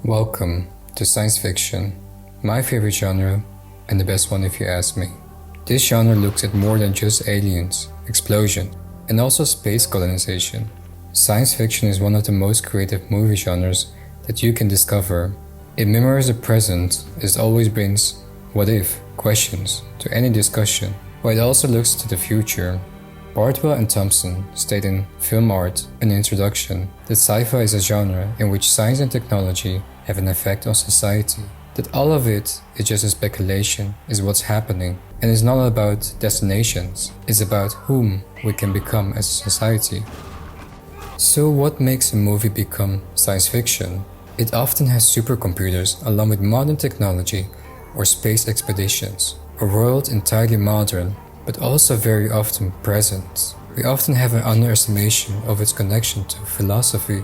Welcome to science fiction, my favorite genre, and the best one if you ask me. This genre looks at more than just aliens, explosion, and also space colonization. Science fiction is one of the most creative movie genres that you can discover. It mirrors the present as it always brings what if questions to any discussion, while it also looks to the future. Bardwell and Thompson state in Film Art and Introduction that sci-fi is a genre in which science and technology have an effect on society. That all of it is just a speculation, is what's happening, and is not about destinations, it's about whom we can become as a society. So what makes a movie become science fiction? It often has supercomputers along with modern technology or space expeditions, a world entirely modern but also very often present. We often have an underestimation of its connection to philosophy.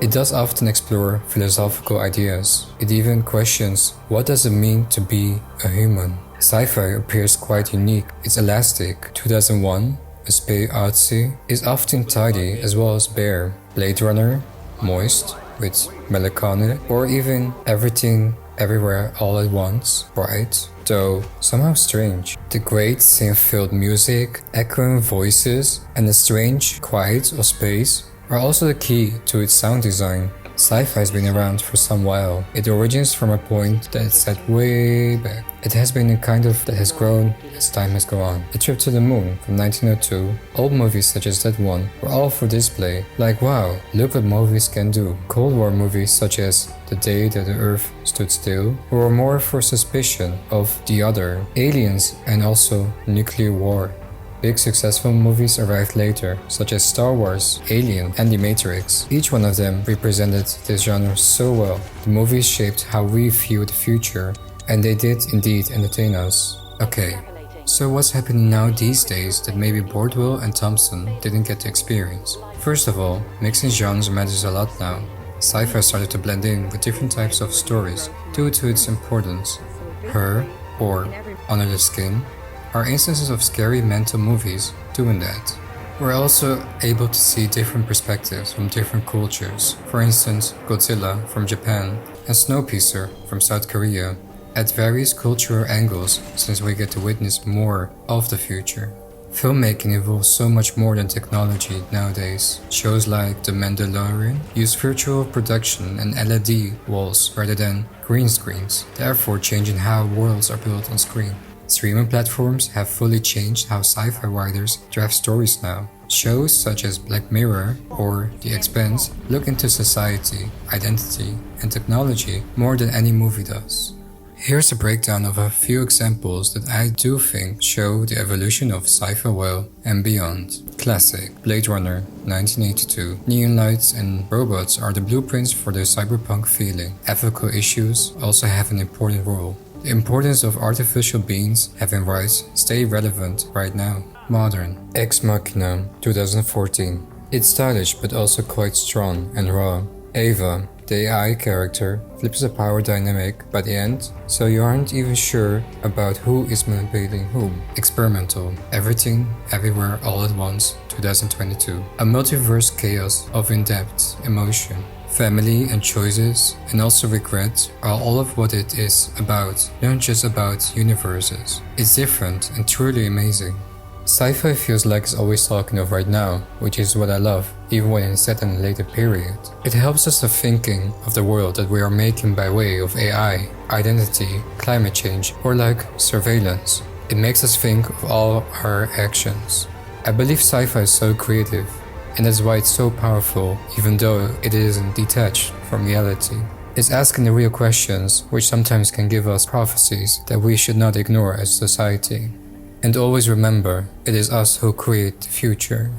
It does often explore philosophical ideas. It even questions what does it mean to be a human. Sci-fi appears quite unique. It's elastic. 2001, A Space Odyssey is often tidy as well as bare. Blade Runner, moist with melancholy, or even Everything Everywhere All at Once, bright, though somehow strange. The great synth-filled music, echoing voices, and the strange quiet of space are also the key to its sound design. Sci-fi has been around for some while. It originates from a point that is set way back. It has been a kind of that has grown as time has gone on. A Trip to the Moon from 1902, old movies such as that one were all for display. Like wow, look what movies can do. Cold War movies such as The Day That the Earth Stood Still were more for suspicion of the other, aliens, and also nuclear war. Big successful movies arrived later, such as Star Wars, Alien, and The Matrix. Each one of them represented this genre so well. The movies shaped how we view the future, and they did indeed entertain us. Okay, so what's happening now these days that maybe Bardwell and Thompson didn't get to experience? First of all, mixing genres matters a lot now. Sci-fi started to blend in with different types of stories due to its importance. Her, or Under the Skin, are instances of scary mental movies doing that. We're also able to see different perspectives from different cultures. For instance, Godzilla from Japan and Snowpiercer from South Korea at various cultural angles, since we get to witness more of the future. Filmmaking involves so much more than technology nowadays. Shows like The Mandalorian use virtual production and LED walls rather than green screens, therefore changing how worlds are built on screen. Streaming platforms have fully changed how sci-fi writers draft stories now. Shows such as Black Mirror or The Expanse look into society, identity, and technology more than any movie does. Here's a breakdown of a few examples that I do think show the evolution of sci-fi well and beyond. Classic, Blade Runner, 1982. Neon lights and robots are the blueprints for the cyberpunk feeling. Ethical issues also have an important role. The importance of artificial beings having rights stay relevant right now. Modern, Ex Machina, 2014. It's stylish but also quite strong and raw. Ava, the AI character, flips the power dynamic by the end, so you aren't even sure about who is manipulating whom. Experimental, Everything Everywhere All at Once, 2022. A multiverse chaos of in-depth emotion. Family and choices, and also regret, are all of what it is about, not just about universes. It's different and truly amazing. Sci-fi feels like it's always talking of right now, which is what I love, even when it's set in a later period. It helps us to thinking of the world that we are making by way of AI, identity, climate change, or like surveillance. It makes us think of all our actions. I believe sci-fi is so creative, and that's why it's so powerful, even though it isn't detached from reality. It's asking the real questions, which sometimes can give us prophecies that we should not ignore as society. And always remember, it is us who create the future.